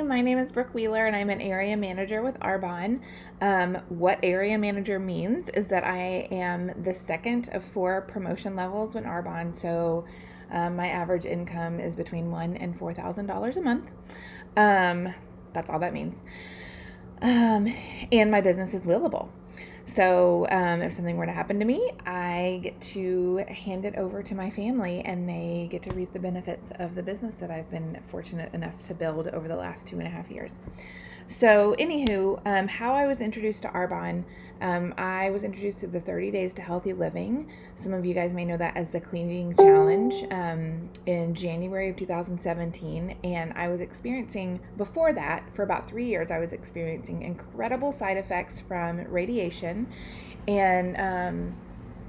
my name is Brooke Wheeler and I'm an area manager with Arbonne. What area manager means is that I am the second of four promotion levels with Arbonne. So my average income is between $1,000 and $4,000 a month. That's all that means. And my business is willable. So if something were to happen to me, I get to hand it over to my family and they get to reap the benefits of the business that I've been fortunate enough to build over the last 2.5 years. So anywho, how I was introduced to Arbonne, I was introduced to the 30 Days to Healthy Living. Some of you guys may know that as the Clean Eating Challenge in January of 2017. And I was experiencing, before that, for about 3 years, I was experiencing incredible side effects from radiation and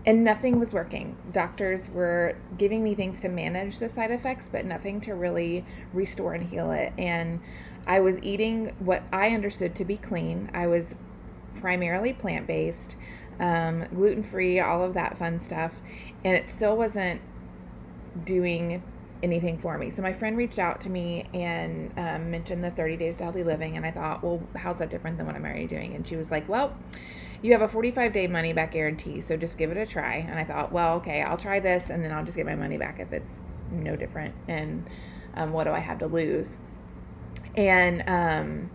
nothing was working. Doctors were giving me things to manage the side effects, but nothing to really restore and heal it. And I was eating what I understood to be clean. I was primarily plant-based, gluten-free, all of that fun stuff, and it still wasn't doing anything for me. So my friend reached out to me and mentioned the 30 Days to Healthy Living, and I thought, well, how's that different than what I'm already doing? And she was like, well, you have a 45-day money-back guarantee, so just give it a try. And I thought, well, okay, I'll try this, and then I'll just get my money back if it's no different, and what do I have to lose? And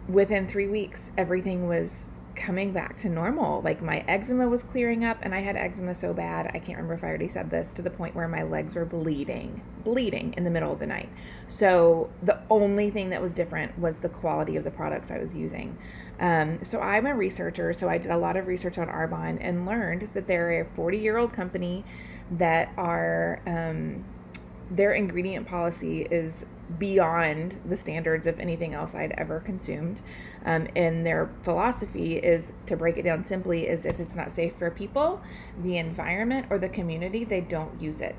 within 3 weeks, everything was coming back to normal. Like my eczema was clearing up, and I had eczema so bad, I can't remember if I already said this, to the point where my legs were bleeding in the middle of the night. So the only thing that was different was the quality of the products I was using. So I'm a researcher, so I did a lot of research on Arbonne and learned that they're a 40-year-old company that are, their ingredient policy is beyond the standards of anything else I'd ever consumed. And their philosophy is, to break it down simply, is if it's not safe for people, the environment, or the community, they don't use it.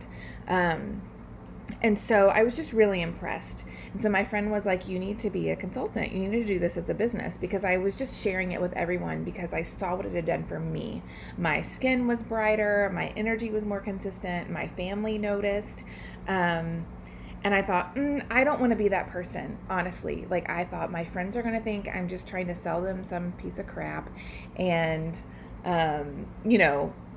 And so I was just really impressed. And so my friend was like, you need to be a consultant. You need to do this as a business, because I was just sharing it with everyone because I saw what it had done for me. My skin was brighter. My energy was more consistent. My family noticed. And I thought, I don't want to be that person, honestly. Like, I thought my friends are going to think I'm just trying to sell them some piece of crap. And, and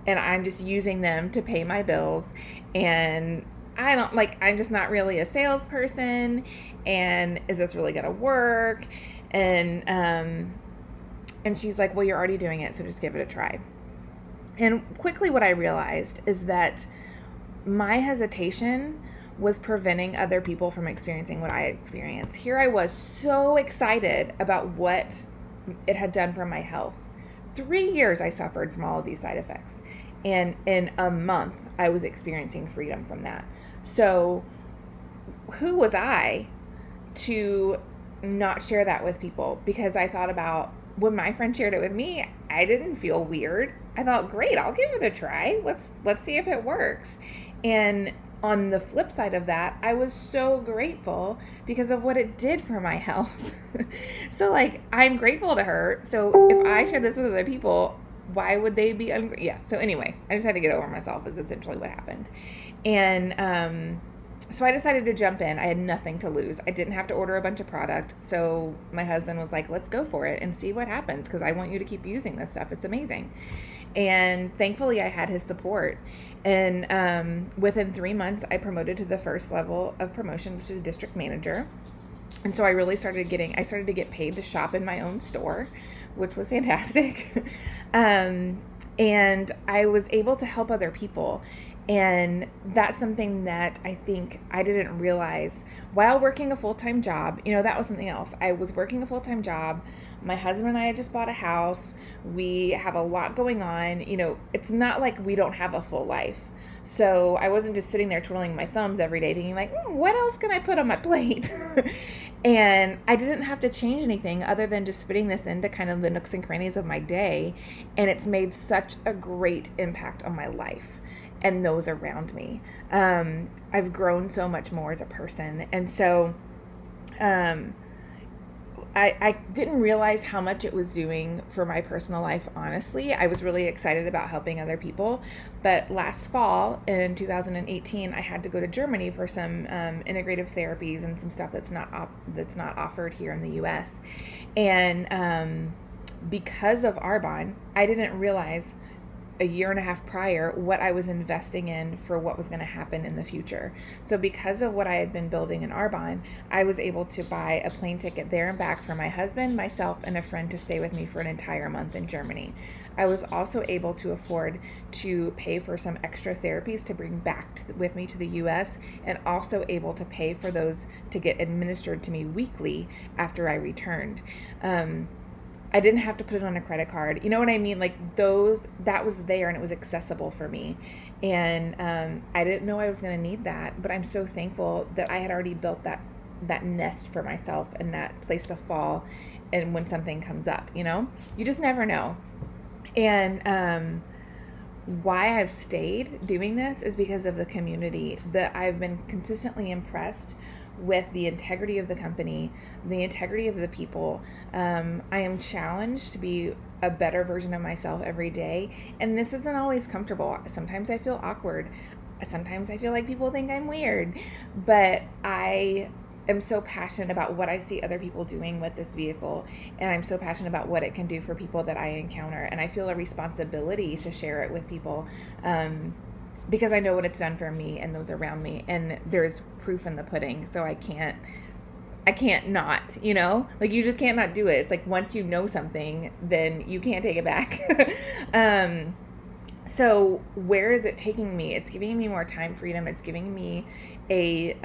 I'm just using them to pay my bills. And I'm just not really a salesperson, and is this really going to work? And she's like, well, you're already doing it, so just give it a try. And quickly what I realized is that my hesitation was preventing other people from experiencing what I experienced. Here I was so excited about what it had done for my health. 3 years I suffered from all of these side effects. And in a month, I was experiencing freedom from that. So who was I to not share that with people? Because I thought about when my friend shared it with me, I didn't feel weird. I thought, great, I'll give it a try. Let's see if it works. And on the flip side of that, I was so grateful because of what it did for my health. So I'm grateful to her. So if I share this with other people, why would they be yeah. So anyway, I just had to get over myself is essentially what happened. And so I decided to jump in. I had nothing to lose. I didn't have to order a bunch of product. So my husband was like, let's go for it and see what happens, because I want you to keep using this stuff. It's amazing. And thankfully I had his support. And within 3 months, I promoted to the first level of promotion, which is district manager. And so I really started to get paid to shop in my own store, which was fantastic. And I was able to help other people. And that's something that I think I didn't realize while working a full-time job. That was something else. I was working a full-time job. My husband and I had just bought a house. We have a lot going on. It's not like we don't have a full life. So I wasn't just sitting there twiddling my thumbs every day thinking what else can I put on my plate? And I didn't have to change anything other than just fitting this into kind of the nooks and crannies of my day. And it's made such a great impact on my life and those around me. I've grown so much more as a person. And so I didn't realize how much it was doing for my personal life, honestly. I was really excited about helping other people. But last fall in 2018, I had to go to Germany for some integrative therapies and some stuff that's not offered here in the US. And because of Arbonne, I didn't realize a year and a half prior what I was investing in for what was going to happen in the future. So because of what I had been building in Arbonne, I was able to buy a plane ticket there and back for my husband, myself, and a friend to stay with me for an entire month in Germany. I was also able to afford to pay for some extra therapies to bring back with me to the US, and also able to pay for those to get administered to me weekly after I returned. I didn't have to put it on a credit card. You know what I mean? Like that was there and it was accessible for me. And I didn't know I was going to need that, but I'm so thankful that I had already built that nest for myself and that place to fall. And when something comes up, you just never know. And why I've stayed doing this is because of the community. That I've been consistently impressed with the integrity of the company, the integrity of the people. I am challenged to be a better version of myself every day, and this isn't always comfortable. Sometimes I feel awkward. Sometimes I feel like people think I'm weird, but I am so passionate about what I see other people doing with this vehicle, and I'm so passionate about what it can do for people that I encounter, and I feel a responsibility to share it with people, because I know what it's done for me and those around me, and there's proof in the pudding, so I can't not, like you just can't not do it. It's like once you know something, then you can't take it back. So where is it taking me? It's giving me more time freedom. It's giving me a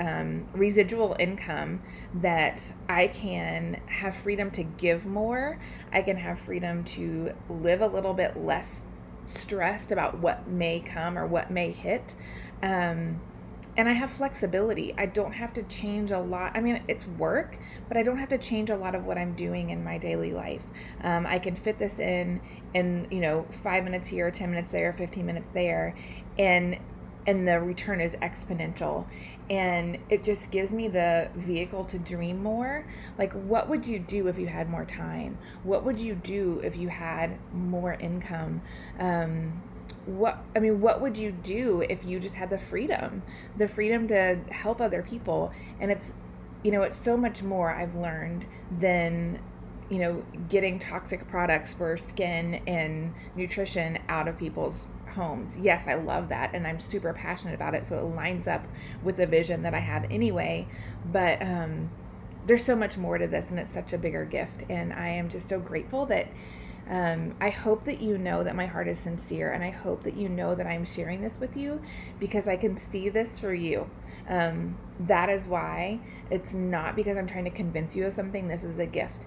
residual income that I can have freedom to give more. I can have freedom to live a little bit less stressed about what may come or what may hit. And I have flexibility. I don't have to change a lot. I mean, it's work, but I don't have to change a lot of what I'm doing in my daily life. I can fit this in 5 minutes here, 10 minutes there, 15 minutes there, and the return is exponential. And it just gives me the vehicle to dream more. Like, what would you do if you had more time? What would you do if you had more income? What would you do if you just had the freedom to help other people? And it's so much more I've learned than getting toxic products for skin and nutrition out of people's homes. Yes, I love that, and I'm super passionate about it, so it lines up with the vision that I have anyway. But there's so much more to this, and it's such a bigger gift, and I am just so grateful that I hope that you know that my heart is sincere, and I hope that you know that I'm sharing this with you because I can see this for you. That is why. It's not because I'm trying to convince you of something. This is a gift.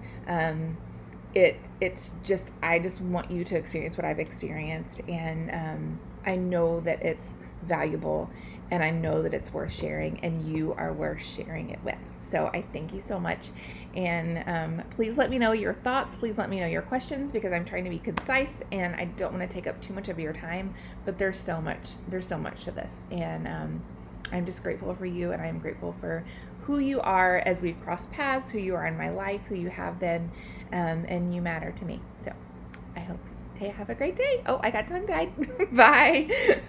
It's just, I just want you to experience what I've experienced, and I know that it's valuable, and I know that it's worth sharing, and you are worth sharing it with. So I thank you so much, and please let me know your thoughts. Please let me know your questions, because I'm trying to be concise, and I don't want to take up too much of your time, but there's so much to this, and I'm just grateful for you, and I'm grateful for who you are as we've crossed paths, who you are in my life, who you have been, and you matter to me. So I hope you have a great day. Oh, I got tongue-tied. Bye.